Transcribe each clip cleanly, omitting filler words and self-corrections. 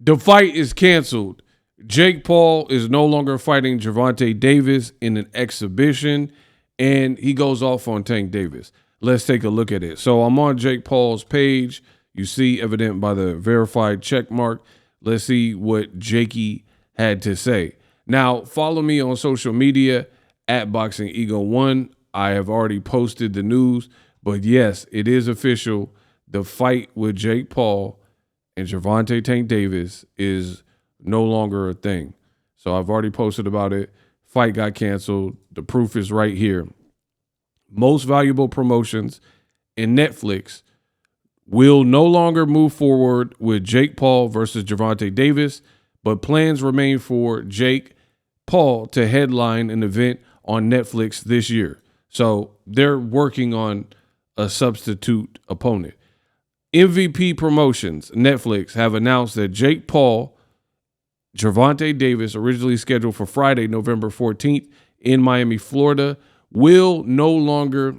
The fight is canceled. Jake Paul is no longer fighting Gervonta Davis in an exhibition, and he goes off on Tank Davis. Let's take a look at it. So I'm on Jake Paul's page. You see, evident by the verified check mark. Let's see what Jakey had to say. Now, follow me on social media at BoxingEgo1. I have already posted the news, but yes, it is official. The fight with Jake Paul and Gervonta Tank Davis is no longer a thing. So I've already posted about it. Fight got canceled. The proof is right here. Most Valuable Promotions and Netflix will no longer move forward with Jake Paul versus Gervonta Davis, but plans remain for Jake Paul to headline an event on Netflix this year. So they're working on a substitute opponent. MVP Promotions, Netflix, have announced that Jake Paul, Gervonta Davis, originally scheduled for Friday, November 14th in Miami, Florida, will no longer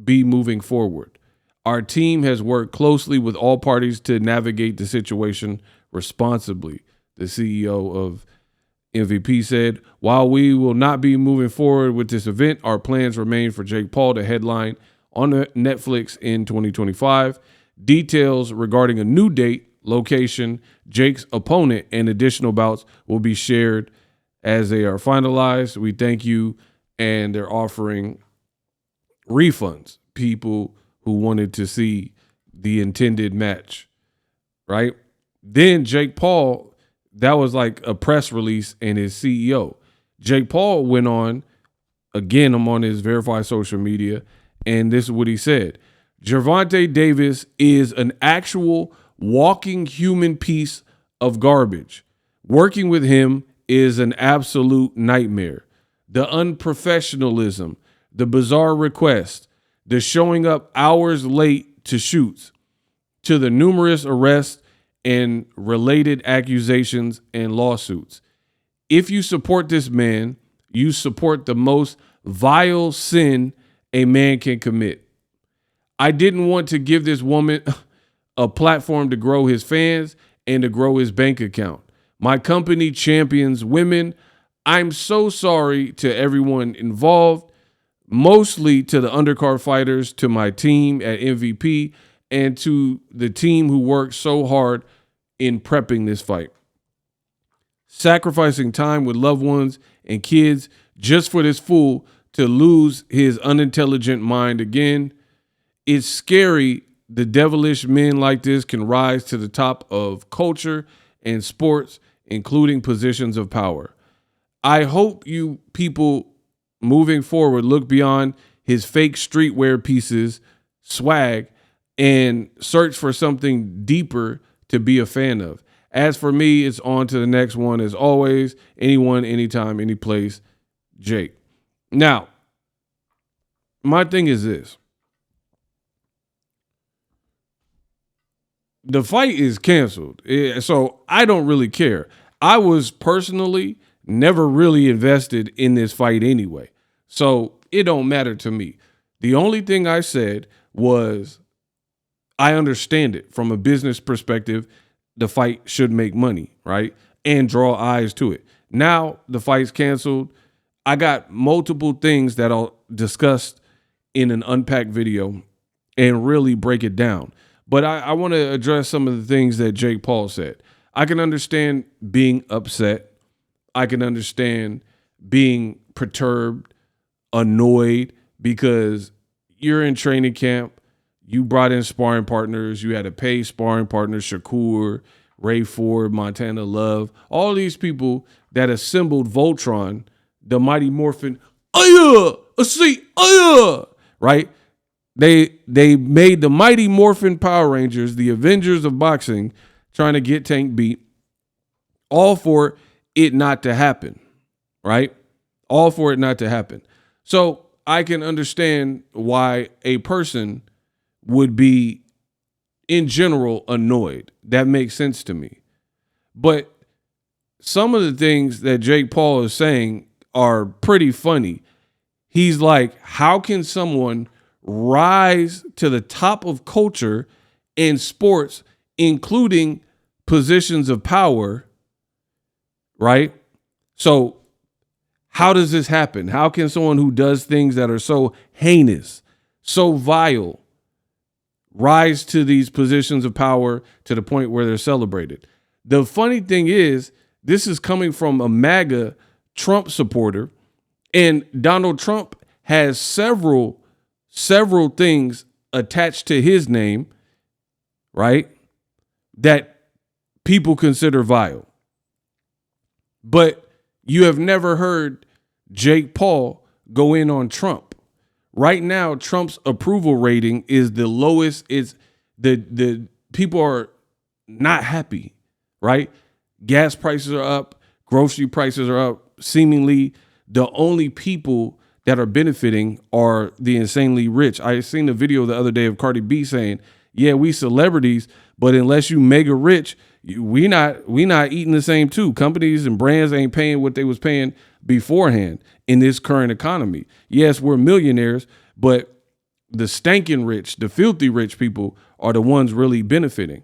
be moving forward. Our team has worked closely with all parties to navigate the situation responsibly, the CEO of MVP said. While we will not be moving forward with this event, our plans remain for Jake Paul to headline on Netflix in 2025. Details regarding a new date, location, Jake's opponent, and additional bouts will be shared as they are finalized. We thank you. And they're offering refunds, people who wanted to see the intended match, right? Then Jake Paul, that was like a press release and his CEO. Jake Paul went on, again, I'm on his verified social media, and this is what he said. Gervonta Davis is an actual walking human piece of garbage. Working with him is an absolute nightmare. The unprofessionalism, the bizarre request, the showing up hours late to shoots, to the numerous arrests and related accusations and lawsuits. If you support this man, you support the most vile sin a man can commit. I didn't want to give this woman a platform to grow his fans and to grow his bank account. My company champions women. I'm so sorry to everyone involved, mostly to the undercard fighters, to my team at MVP, and to the team who worked so hard in prepping this fight. Sacrificing time with loved ones and kids just for this fool to lose his unintelligent mind again. It's scary the devilish men like this can rise to the top of culture and sports, including positions of power. I hope you people moving forward look beyond his fake streetwear pieces, swag, and search for something deeper to be a fan of. As for me, it's on to the next one. As always, anyone, anytime, any place, Jake. Now, my thing is this. The fight is canceled, so I don't really care. I was personally never really invested in this fight anyway, so it don't matter to me. The only thing I said was I understand it from a business perspective. The fight should make money, right? And draw eyes to it. Now the fight's canceled. I got multiple things that I'll discuss in an unpacked video and really break it down. But I want to address some of the things that Jake Paul said. I can understand being upset. I can understand being perturbed, annoyed, because you're in training camp. You brought in sparring partners. You had to pay sparring partners, Shakur, Ray Ford, Montana Love, all these people that assembled Voltron, the Mighty Morphin, right? They made the Mighty Morphin Power Rangers, the Avengers of boxing, trying to get Tank beat, all for it not to happen, right? All for it not to happen. So I can understand why a person would be, in general, annoyed. That makes sense to me. But some of the things that Jake Paul is saying are pretty funny. He's like, how can someone rise to the top of culture in sports, including positions of power, right? So how does this happen? How can someone who does things that are so heinous, so vile, rise to these positions of power to the point where they're celebrated? The funny thing is, this is coming from a MAGA Trump supporter, and Donald Trump has several things attached to his name, right, that people consider vile. But you have never heard Jake Paul go in on Trump. Right now, Trump's approval rating is the lowest. It's the people are not happy, right? Gas prices are up, grocery prices are up. Seemingly, the only people that are benefiting are the insanely rich. I seen a video the other day of Cardi B saying, "Yeah, we celebrities, but unless you mega rich, we not eating the same too. Companies and brands ain't paying what they was paying beforehand in this current economy. Yes, we're millionaires, but the stankin' rich, the filthy rich people are the ones really benefiting."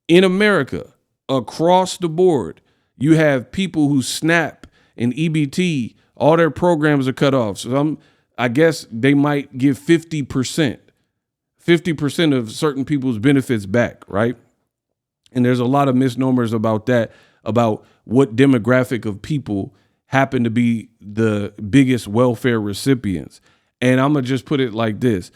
In America, across the board, you have people who SNAP and EBT, all their programs are cut off. So I guess they might give 50% of certain people's benefits back, right? And there's a lot of misnomers about that, about what demographic of people happen to be the biggest welfare recipients. And I'm going to just put it like this.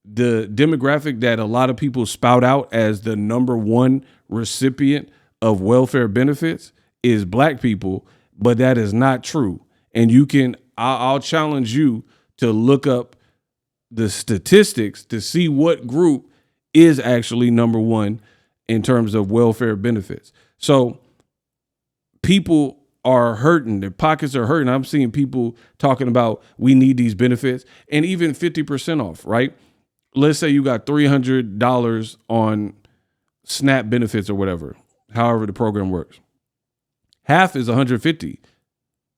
The demographic that a lot of people spout out as the number one recipient of welfare benefits is black people, but that is not true. And I'll challenge you to look up the statistics to see what group is actually number one in terms of welfare benefits. So people are hurting, their pockets are hurting. I'm seeing people talking about we need these benefits and even 50% off, right? Let's say you got $300 on SNAP benefits or whatever, however the program works. Half is 150,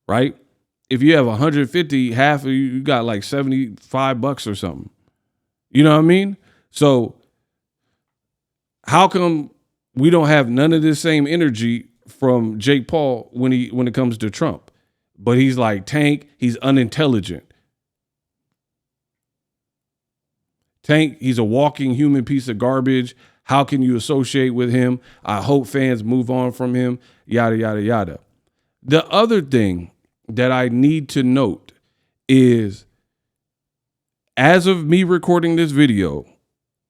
right? If you have 150, half of you got like $75 or something. You know what I mean? So how come we don't have none of this same energy from Jake Paul when it comes to Trump? But he's like Tank, he's unintelligent. Tank, he's a walking human piece of garbage. How can you associate with him? I hope fans move on from him, yada, yada, yada. The other thing that I need to note is, as of me recording this video,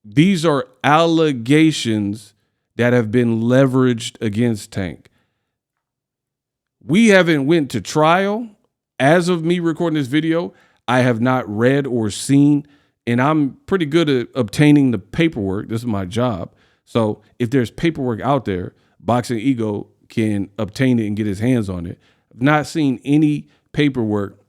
these are allegations that have been leveraged against Tank. We haven't went to trial. As of me recording this video, I have not read or seen, and I'm pretty good at obtaining the paperwork. This is my job. So if there's paperwork out there, Boxing Ego can obtain it and get his hands on it. I've not seen any paperwork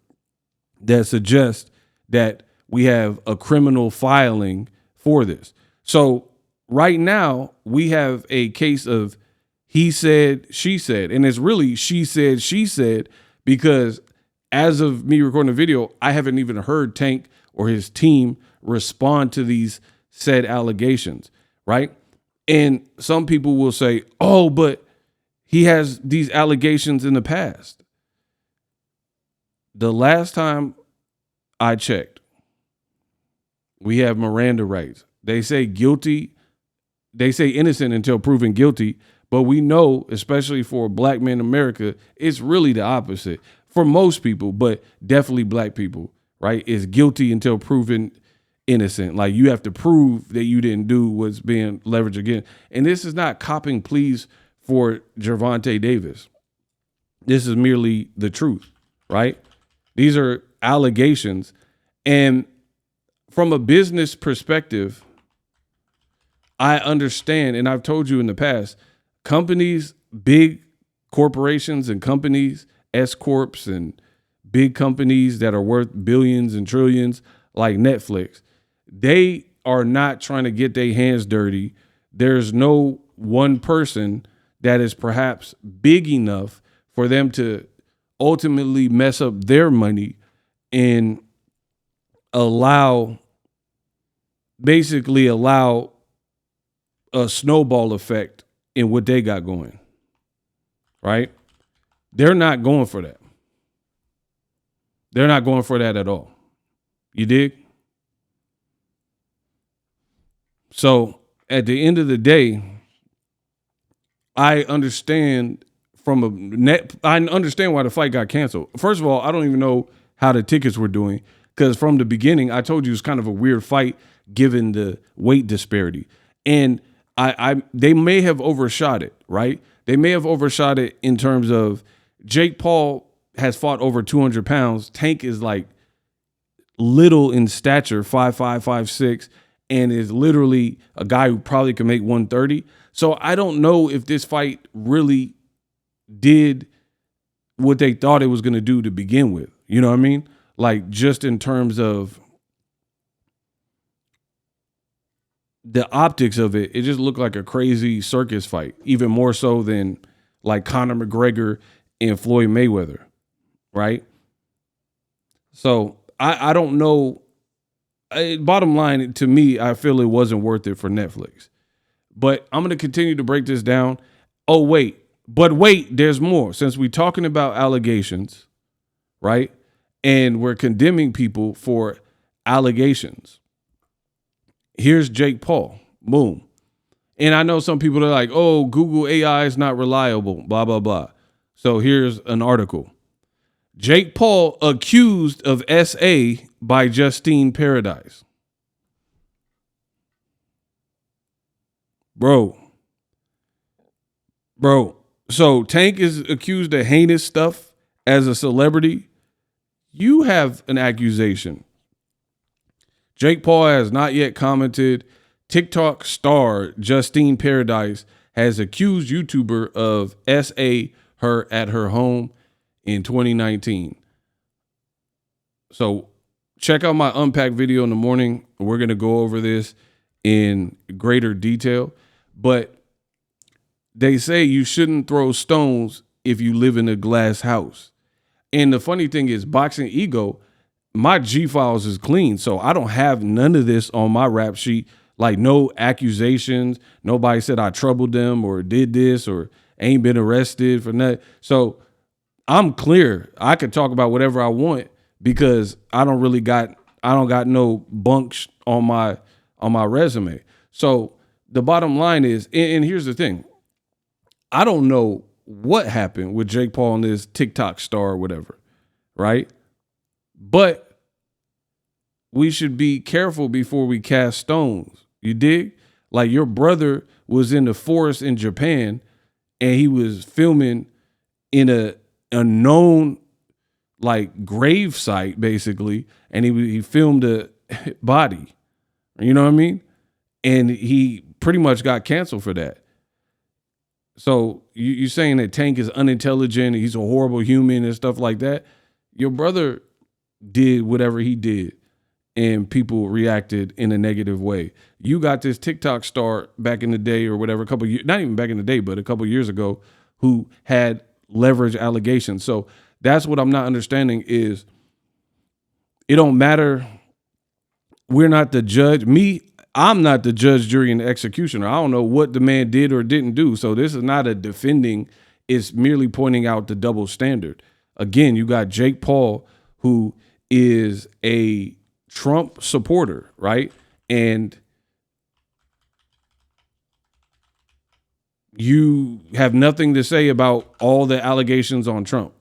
that suggests that we have a criminal filing for this. So right now we have a case of he said, she said, and it's really she said, because as of me recording the video, I haven't even heard Tank or his team respond to these said allegations, right? And some people will say, oh, but he has these allegations in the past. The last time I checked, we have Miranda rights. They say guilty. They say innocent until proven guilty. But we know, especially for black men in America, it's really the opposite. For most people, but definitely black people, right? Is guilty until proven innocent. Like, you have to prove that you didn't do what's being leveraged again. And this is not copping pleas for Gervonta Davis. This is merely the truth, right? These are allegations. And from a business perspective, I understand, and I've told you in the past, companies, big corporations and companies, S-corps and big companies that are worth billions and trillions like Netflix, they are not trying to get their hands dirty. There's no one person that is perhaps big enough for them to ultimately mess up their money and basically allow a snowball effect in what they got going, right? They're not going for that. They're not going for that at all. You dig? So at the end of the day, I understand I understand why the fight got canceled. First of all, I don't even know how the tickets were doing because from the beginning, I told you it's kind of a weird fight given the weight disparity. And they may have overshot it, right? They may have overshot it in terms of Jake Paul has fought over 200 pounds. Tank is like little in stature, 5'5", 5'6", and is literally a guy who probably can make 130. So I don't know if this fight really did what they thought it was going to do to begin with. You know what I mean? Like just in terms of the optics of it, it just looked like a crazy circus fight, even more so than like Conor McGregor and Floyd Mayweather, right? So I don't know. Bottom line, to me, I feel it wasn't worth it for Netflix. But I'm going to continue to break this down. Oh, wait. But wait, there's more. Since we're talking about allegations, right? And we're condemning people for allegations. Here's Jake Paul. Boom. And I know some people are like, oh, Google AI is not reliable, blah, blah, blah. So here's an article. Jake Paul accused of SA by Justine Paradise. Bro. So Tank is accused of heinous stuff as a celebrity. You have an accusation. Jake Paul has not yet commented. TikTok star Justine Paradise has accused YouTuber of SA her at her home in 2019. So check out my Unpack video in the morning. We're going to go over this in greater detail. But they say you shouldn't throw stones if you live in a glass house. And the funny thing is, Boxing Ego, my G files is clean. So I don't have none of this on my rap sheet. Like no accusations. Nobody said I troubled them or did this or ain't been arrested for nothing. So I'm clear. I can talk about whatever I want because I don't got no bunks on my resume. So the bottom line is, and here's the thing. I don't know what happened with Jake Paul and this TikTok star or whatever, right? But we should be careful before we cast stones. You dig? Like your brother was in the forest in Japan and he was filming in a known like grave site basically, and he filmed a body. You know what I mean? And he pretty much got canceled for that. So you saying that Tank is unintelligent, he's a horrible human and stuff like that. Your brother did whatever he did and people reacted in a negative way. You got this TikTok star back in the day or whatever, not even back in the day, but a couple years ago, who had leverage allegations. So that's what I'm not understanding is it don't matter. We're not the judge. I'm not the judge, jury, and executioner. I don't know what the man did or didn't do. So this is not a defending. It's merely pointing out the double standard. Again, you got Jake Paul, who is a Trump supporter, right? And you have nothing to say about all the allegations on Trump,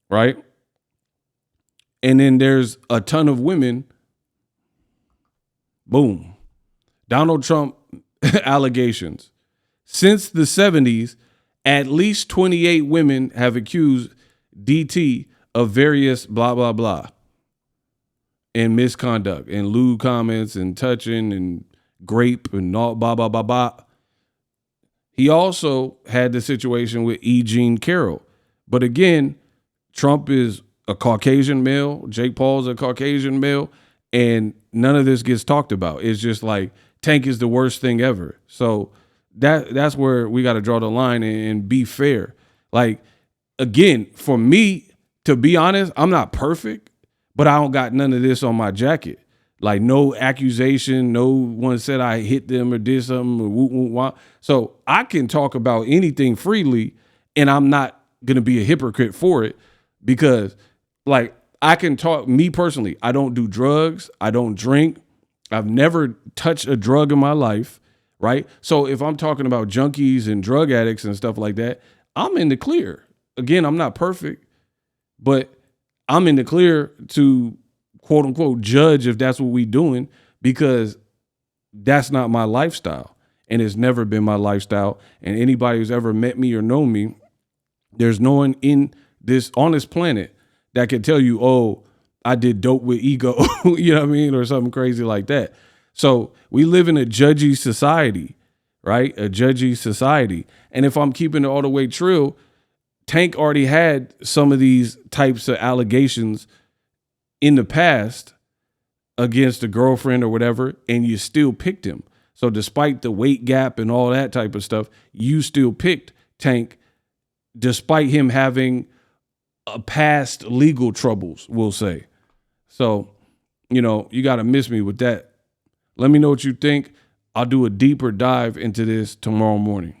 right? And then there's a ton of women. Boom. Donald Trump allegations. Since the 70s, at least 28 women have accused DT of various blah, blah, blah and misconduct and lewd comments and touching and grape and all blah, blah, blah, blah. He also had the situation with E. Jean Carroll. But again, Trump is a Caucasian male. Jake Paul's a Caucasian male. And none of this gets talked about. It's just like Tank is the worst thing ever. So that's where we got to draw the line and be fair. Like, again, for me, to be honest, I'm not perfect, but I don't got none of this on my jacket. Like no accusation, no one said I hit them or did something or woo, woo, wah. So I can talk about anything freely, and I'm not gonna be a hypocrite for it because, like, I can talk. Me personally, I don't do drugs. I don't drink. I've never touched a drug in my life, right? So if I'm talking about junkies and drug addicts and stuff like that, I'm in the clear. Again, I'm not perfect, but I'm in the clear to quote unquote judge if that's what we doing because that's not my lifestyle and it's never been my lifestyle. And anybody who's ever met me or known me, there's no one on this planet that can tell you, oh, I did dope with ego, you know what I mean? Or something crazy like that. So we live in a judgy society, right? A judgy society. And if I'm keeping it all the way true, Tank already had some of these types of allegations in the past against a girlfriend or whatever, and you still picked him. So despite the weight gap and all that type of stuff, you still picked Tank despite him having a past legal troubles, we'll say. So, you know, you got to miss me with that. Let me know what you think. I'll do a deeper dive into this tomorrow morning.